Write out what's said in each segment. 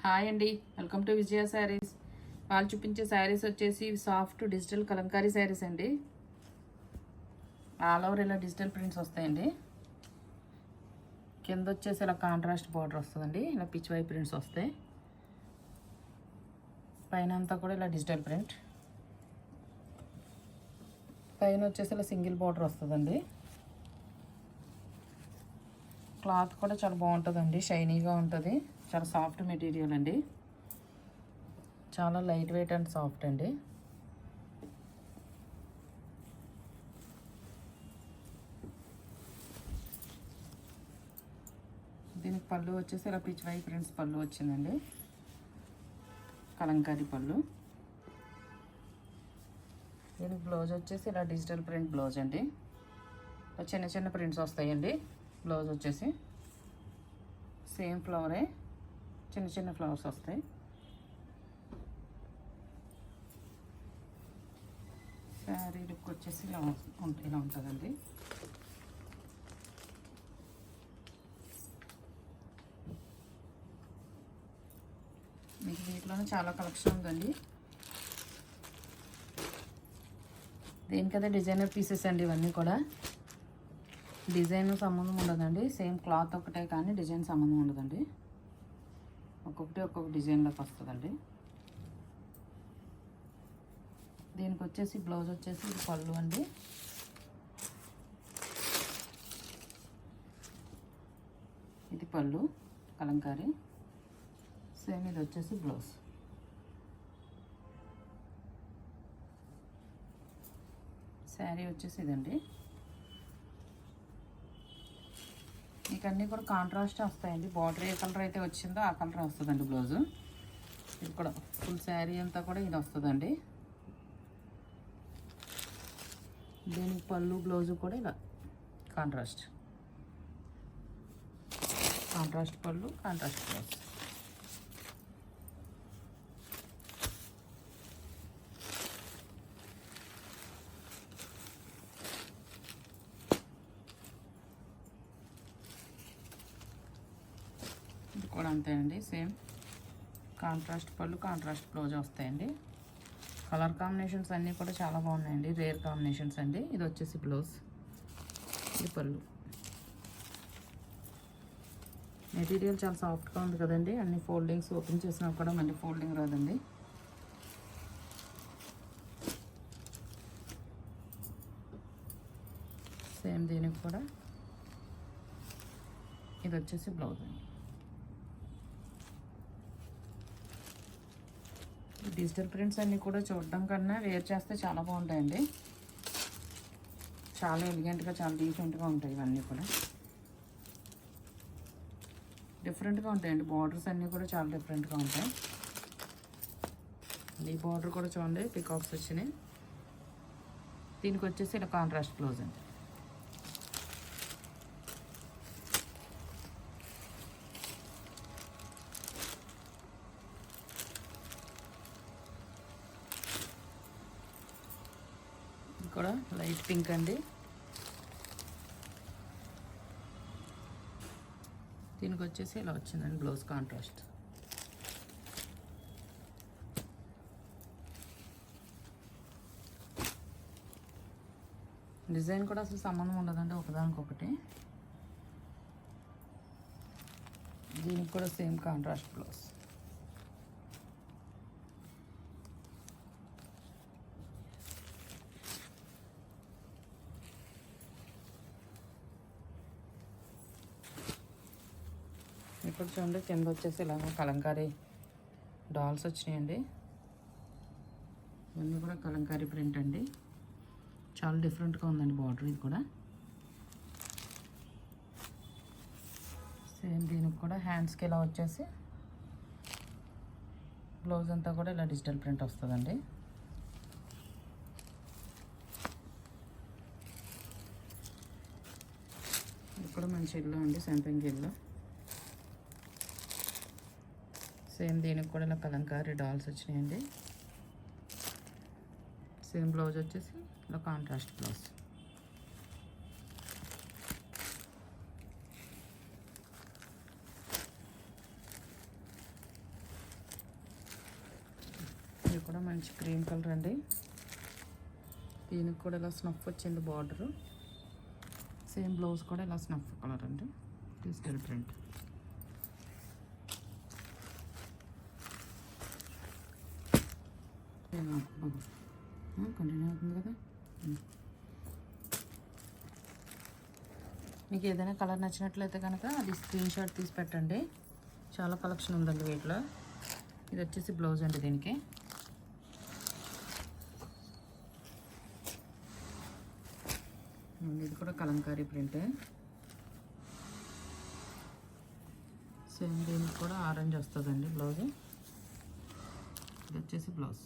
Hi అండి, welcome to విజయ శారీస్. వాళ్ళు చూపించే శారీస్ వచ్చేసి సాఫ్ట్ డిజిటల్ కలంకారీ శారీస్ అండి. ఆల్ ఓవర్ ఇలా డిజిటల్ ప్రింట్స్ వస్తాయండి. కింద వచ్చేసి ఇలా కాంట్రాస్ట్ బార్డర్ వస్తుందండి. ఇలా పిచ్ వై ప్రింట్స్ వస్తాయి. పైన అంతా కూడా ఇలా డిజిటల్ ప్రింట్. పైన వచ్చేసి ఇలా సింగిల్ బార్డర్ వస్తుందండి. క్లాత్ కూడా చాలా బాగుంటుందండి, షైనీగా ఉంటుంది. చాలా సాఫ్ట్ మెటీరియల్ అండి, చాలా లైట్ వెయిట్ అండ్ సాఫ్ట్ అండి. దీనికి పళ్ళు వచ్చేసి ఇలా పిచ్ వై ప్రింట్స్ పళ్ళు వచ్చిందండి, కలంకారీ పళ్ళు. దీనికి బ్లౌజ్ వచ్చేసి ఇలా డిజిటల్ ప్రింట్ బ్లౌజ్ అండి. చిన్న చిన్న ప్రింట్స్ వస్తాయండి. బ్లౌజ్ వచ్చేసి సేమ్ ఫ్లవరే, చిన్న చిన్న ఫ్లవర్స్ వస్తాయి. శారీ లుక్ వచ్చేసి ఇలా ఉంటుందండి. మీకు వీటిలోనే చాలా కలెక్షన్ ఉందండి. దేనికదే డిజైనర్ పీసెస్ అండి ఇవన్నీ కూడా. డిజైన్ సంబంధం ఉండదండి, సేమ్ క్లాత్ ఒకటే కానీ డిజైన్ సంబంధం ఉండదండి. ఒక్కొక్క డిజైన్లోకి వస్తుందండి. దీనికి వచ్చేసి బ్లౌజ్ వచ్చేసి ఇది పళ్ళు అండి. ఇది పళ్ళు కలంకారీ. సేమ్ ఇది వచ్చేసి బ్లౌజ్. శారీ వచ్చేసి ఇదండి. మీకు అన్నీ కూడా కాంట్రాస్ట్ వస్తాయండి. బార్డర్ ఏ కలర్ అయితే వచ్చిందో ఆ కలర్ వస్తుందండి బ్లౌజు. ఇది కూడా ఫుల్ శారీ అంతా కూడా ఇది వస్తుందండి. దీనికి పళ్ళు బ్లౌజు కూడా ఇలా కాంట్రాస్ట్ పళ్ళు, కాంట్రాస్ట్ బ్లౌజ్. ఇది కూడా అంతే అండి, సేమ్ కాంట్రాస్ట్ పళ్ళు, కాంట్రాస్ట్ బ్లౌజ్ వస్తాయండి. కలర్ కాంబినేషన్స్ అన్నీ కూడా చాలా బాగున్నాయండి, రేర్ కాంబినేషన్స్ అండి. ఇది వచ్చేసి బ్లౌజ్, ఇది పళ్ళు. మెటీరియల్ చాలా సాఫ్ట్గా ఉంది కదండి. అన్ని ఫోల్డింగ్స్ ఓపెన్ చేసినా కూడా మళ్ళీ ఫోల్డింగ్ రాదండి. సేమ్ దీనికి కూడా ఇది వచ్చేసి బ్లౌజ్ అండి. డిజిటల్ ప్రింట్స్ అన్నీ కూడా చూడడం కన్నా వేర్ చేస్తే చాలా బాగుంటాయండి. చాలా ఎలిగెంట్గా, చాలా డీసెంట్గా ఉంటాయి. ఇవన్నీ కూడా డిఫరెంట్గా ఉంటాయండి. బార్డర్స్ అన్నీ కూడా చాలా డిఫరెంట్గా ఉంటాయి. ఈ బార్డర్ కూడా చూడండి, పికాక్స్ వచ్చినాయి. దీనికి వచ్చేసి ఇలా కాంట్రాస్ట్ బ్లౌజ్ అండి. కూడా లైట్ పింక్ అండి. దీనికి వచ్చేసి ఇలా వచ్చిందండి బ్లౌజ్ కాంట్రాస్ట్. డిజైన్ కూడా అసలు సంబంధం ఉండదండి ఒకదానికొకటి. దీనికి కూడా సేమ్ కాంట్రాస్ట్ బ్లౌజ్. ఇప్పుడు చూడండి, కింద వచ్చేసి ఇలాగ కలంకారీ డాల్స్ వచ్చినాయండి. ఇవన్నీ కూడా కలంకారీ ప్రింట్ అండి. చాలా డిఫరెంట్గా ఉందండి బార్డర్. ఇది కూడా సేమ్ దీనికి కూడా హ్యాండ్స్కి ఇలా వచ్చేసి బ్లౌజ్ అంతా కూడా ఇలా డిజిటల్ ప్రింట్ వస్తుందండి. ఇది కూడా మంచి ఇల్లు అండి, సంపింగ్ ఇల్లు. సేమ్ దీనికి కూడా ఇలా కలంకారీ డాల్స్ వచ్చినాయండి. సేమ్ బ్లౌజ్ వచ్చేసి ఇలా కాంట్రాస్ట్ బ్లౌజ్. కూడా మంచి క్రీమ్ కలర్ అండి. దీనికి కూడా ఇలా స్నఫ్ వచ్చింది బార్డరు. సేమ్ బ్లౌజ్ కూడా ఇలా స్నఫ్ కలర్ అండి, డిజిటల్ ప్రింట్. కంటిన్యూ అవుతుంది కదా. మీకు ఏదైనా కలర్ నచ్చినట్లయితే కనుక అది స్క్రీన్ షాట్ తీసి పెట్టండి. చాలా కలెక్షన్ ఉందండి వీటిలో. ఇది వచ్చేసి బ్లౌజ్ అండి దీనికి. ఇది కూడా కలంకారీ ప్రింటే. సేమ్ దీనికి కూడా ఆరెంజ్ వస్తుందండి బ్లౌజ్. ఇది వచ్చేసి బ్లౌజ్.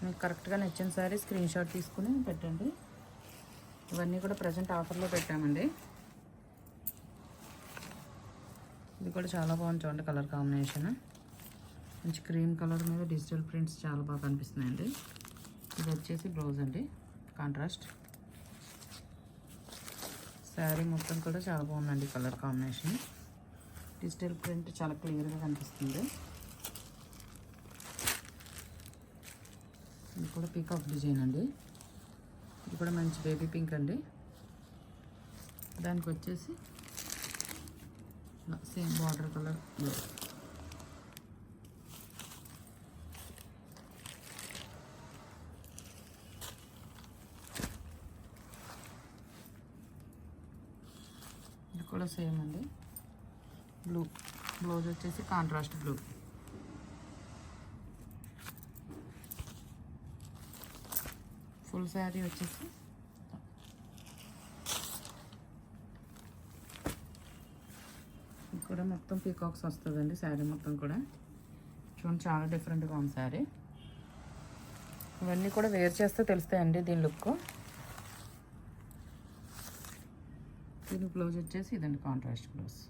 మీకు కరెక్ట్గా నచ్చిన సారీ స్క్రీన్ షాట్ తీసుకుని పెట్టండి. ఇవన్నీ కూడా ప్రజెంట్ ఆఫర్లో పెట్టామండి. ఇది కూడా చాలా బాగుంది చూడండి, కలర్ కాంబినేషన్. మంచి క్రీమ్ కలర్ మీద డిజిటల్ ప్రింట్స్ చాలా బాగా కనిపిస్తున్నాయండి. ఇది వచ్చేసి బ్లౌజ్ అండి, కాంట్రాస్ట్. శారీ మొత్తం కూడా చాలా బాగుందండి కలర్ కాంబినేషన్. డిజిటల్ ప్రింట్ చాలా క్లియర్గా కనిపిస్తుంది. ఇది కూడా పీకాక్ డిజైన్ అండి. ఇది కూడా మంచి బేబీ పింక్ అండి. దానికి వచ్చేసి సేమ్ బార్డర్ కలర్ బ్లౌజ్. ఇది కూడా సేమ్ అండి, బ్లూ. బ్లౌజ్ వచ్చేసి కాంట్రాస్ట్ బ్లూ. ఫుల్ శారీ వచ్చేసి కూడా మొత్తం పీకాక్స్ వస్తుందండి. శారీ మొత్తం కూడా చూడండి, చాలా డిఫరెంట్గా ఉంది శారీ. ఇవన్నీ కూడా వేర్ చేస్తే తెలుస్తాయండి దీని లుక్. దీని బ్లౌజ్ వచ్చేసి ఇదండి, కాంట్రాస్ట్ బ్లౌజ్.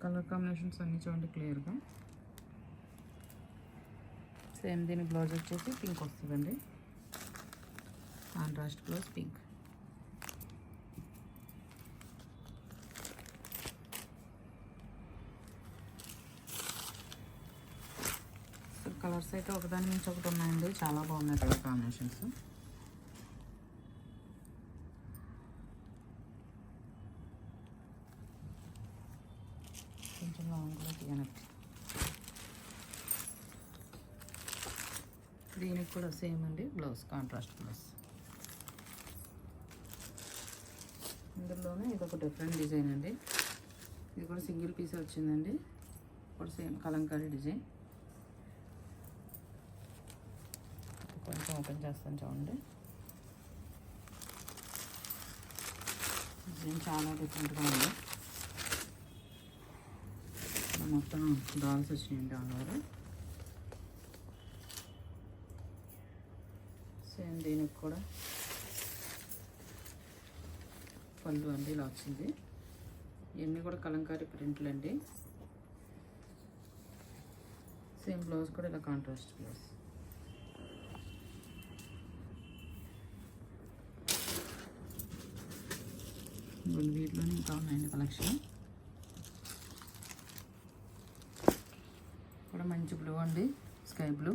కలర్ కాంబినేషన్స్ అన్నీ చూడండి క్లియర్గా. సేమ్ దీని బ్లౌజ్ వచ్చేసి పింక్ వస్తుందండి, కాంట్రాస్ట్ బ్లౌజ్ పింక్. కలర్స్ అయితే ఒకదాని నుంచి ఒకటి ఉన్నాయండి, చాలా బాగున్నాయి కలర్ కాంబినేషన్స్. కొంచెం లాంగ్లో తీయనట్టు. దీనికి కూడా సేమ్ అండి బ్లౌజ్, కాంట్రాస్ట్ బ్లౌజ్. ఇందులోనే ఇది ఒక డిఫరెంట్ డిజైన్ అండి. ఇది కూడా సింగిల్ పీస్ వచ్చిందండి. కూడా సేమ్ కలంకారీ డిజైన్. కొంచెం ఓపెన్ చేస్తాను చూడండి. డిజైన్ చాలా డిఫరెంట్గా ఉంది. మొత్తం డాల్స్ వచ్చినాయండి ఆనవారు. సేమ్ దీనికి కూడా పళ్ళు అండి ఇలా వచ్చింది. ఇవన్నీ కూడా కలంకారీ ప్రింట్లు అండి. సేమ్ బ్లౌజ్ కూడా ఇలా కాంట్రాస్ట్ బ్లౌజ్. వీటిలోనే ఇంకా ఉన్నాయండి కలెక్షన్. కూడా మంచి బ్లూ అండి, స్కై బ్లూ.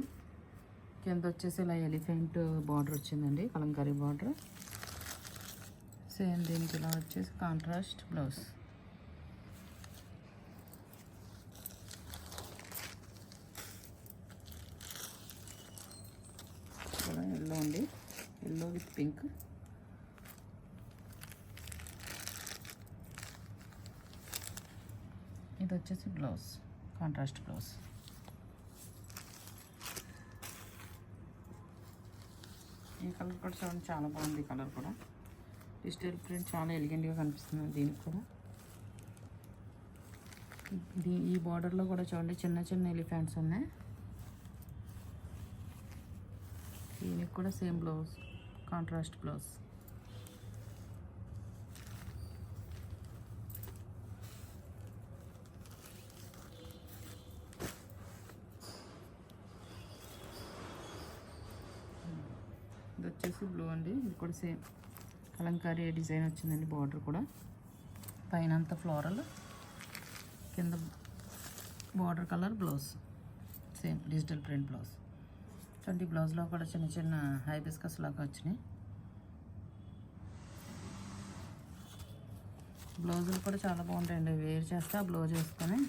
కింద వచ్చేసి ఇలా ఎలిఫెంట్ బార్డర్ వచ్చిందండి, కలంకారీ బార్డర్. సేమ్ దీనికి ఇలా వచ్చేసి కాంట్రాస్ట్ బ్లౌజ్. కూడా ఎల్లో అండి, ఎల్లో విత్ పింక్. ఇది వచ్చేసి బ్లౌజ్, కాంట్రాస్ట్ బ్లౌజ్. ఈ కలర్ కూడా చూడండి, చాలా బాగుంది. కలర్ కూడా డిజిటల్ ప్రింట్ చాలా ఎలిగెంట్గా కనిపిస్తుంది. దీనికి కూడా ఈ బార్డర్లో కూడా చూడండి చిన్న చిన్న ఎలిఫెంట్స్ ఉన్నాయి. దీనికి కూడా సేమ్ బ్లౌజ్, కాంట్రాస్ట్ బ్లౌజ్. వచ్చేసి బ్లూ అండి. ఇది కూడా సేమ్ కలంకారీ డిజైన్ వచ్చిందండి. బార్డర్ కూడా పైన అంతా ఫ్లోరల్, కింద border colour blouse same digital print blouse. చూడండి బ్లౌజ్లో కూడా చిన్న చిన్న హైబిస్కస్ లాగా వచ్చినాయి. బ్లౌజులు కూడా చాలా బాగుంటాయండి. వేర్ చేస్తే ఆ బ్లౌజ్ వేసుకొని.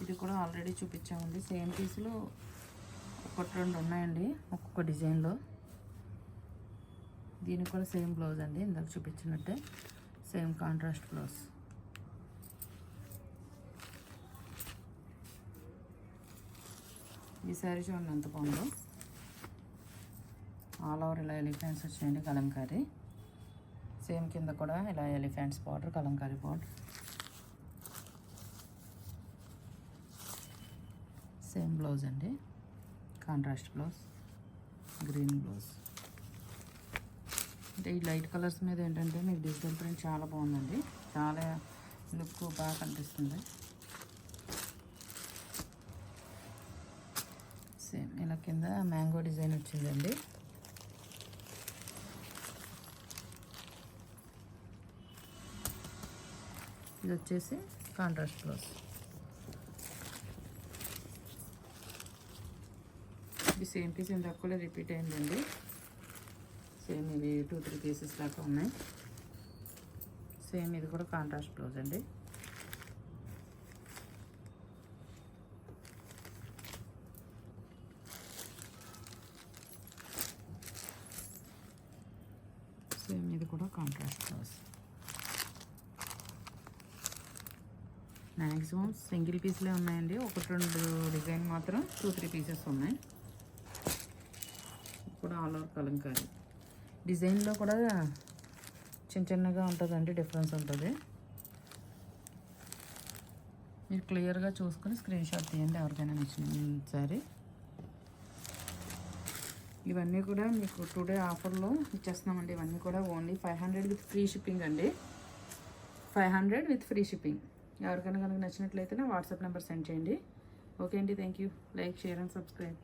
ఇది కూడా ఆల్రెడీ చూపించామండి. సేమ్ పీసులు ఒకటి రెండు ఉన్నాయండి ఒక్కొక్క డిజైన్లో. దీనికి కూడా సేమ్ బ్లౌజ్ అండి, ఇందాక చూపించినట్టే సేమ్ కాంట్రాస్ట్ బ్లౌజ్. ఈ శారీ చూడండి ఎంత బాగుందో. ఆల్ ఓవర్ ఇలా ఎలిఫెంట్స్ వచ్చినాయండి కలంకారీ. సేమ్ కింద కూడా ఇలా elephants border, Kalamkari border. Same blouse అండి, కాంట్రాస్ట్ బ్లౌజ్, గ్రీన్ బ్లౌజ్. అంటే ఈ లైట్ కలర్స్ మీద ఏంటంటే మీకు డిజిటల్ ప్రింట్ చాలా బాగుందండి. చాలా లుక్ బాగా కనిపిస్తుంది. సేమ్ ఇలా కింద మ్యాంగో డిజైన్ వచ్చిందండి. ఇది వచ్చేసి కాంట్రాస్ట్ బ్లౌజ్. ఇది సేమ్ పీస్ ఇందాక కూడా రిపీట్ అయిందండి. సేమ్ ఇవి 2-3 పీసెస్ దాకా ఉన్నాయి. సేమ్ ఇది కూడా కాంట్రాస్ట్ బ్లౌజ్ అండి. సేమ్ ఇది కూడా కాంట్రాస్ట్ బ్లౌజ్. మ్యాక్సిమం సింగిల్ పీస్లే ఉన్నాయండి. 1-2 డిజైన్ మాత్రం 2-3 పీసెస్ ఉన్నాయి. కూడా ఆల్ ఓవర్ కలంకారీ డిజైన్లో కూడా చిన్న చిన్నగా ఉంటుందండి, డిఫరెన్స్ ఉంటుంది. మీరు క్లియర్గా చూసుకొని స్క్రీన్ షాట్ తీయండి ఎవరికైనా నచ్చిన సారీ. ఇవన్నీ కూడా మీకు టుడే ఆఫర్లో ఇచ్చేస్తున్నామండి. ఇవన్నీ కూడా ఓన్లీ 500 విత్ ఫ్రీ షిప్పింగ్ అండి. 500 విత్ ఫ్రీ షిప్పింగ్. ఎవరికైనా కనుక నచ్చినట్లయితే నా వాట్సాప్ నెంబర్ సెండ్ చేయండి. ఓకే అండి, thank you. Like, share and subscribe.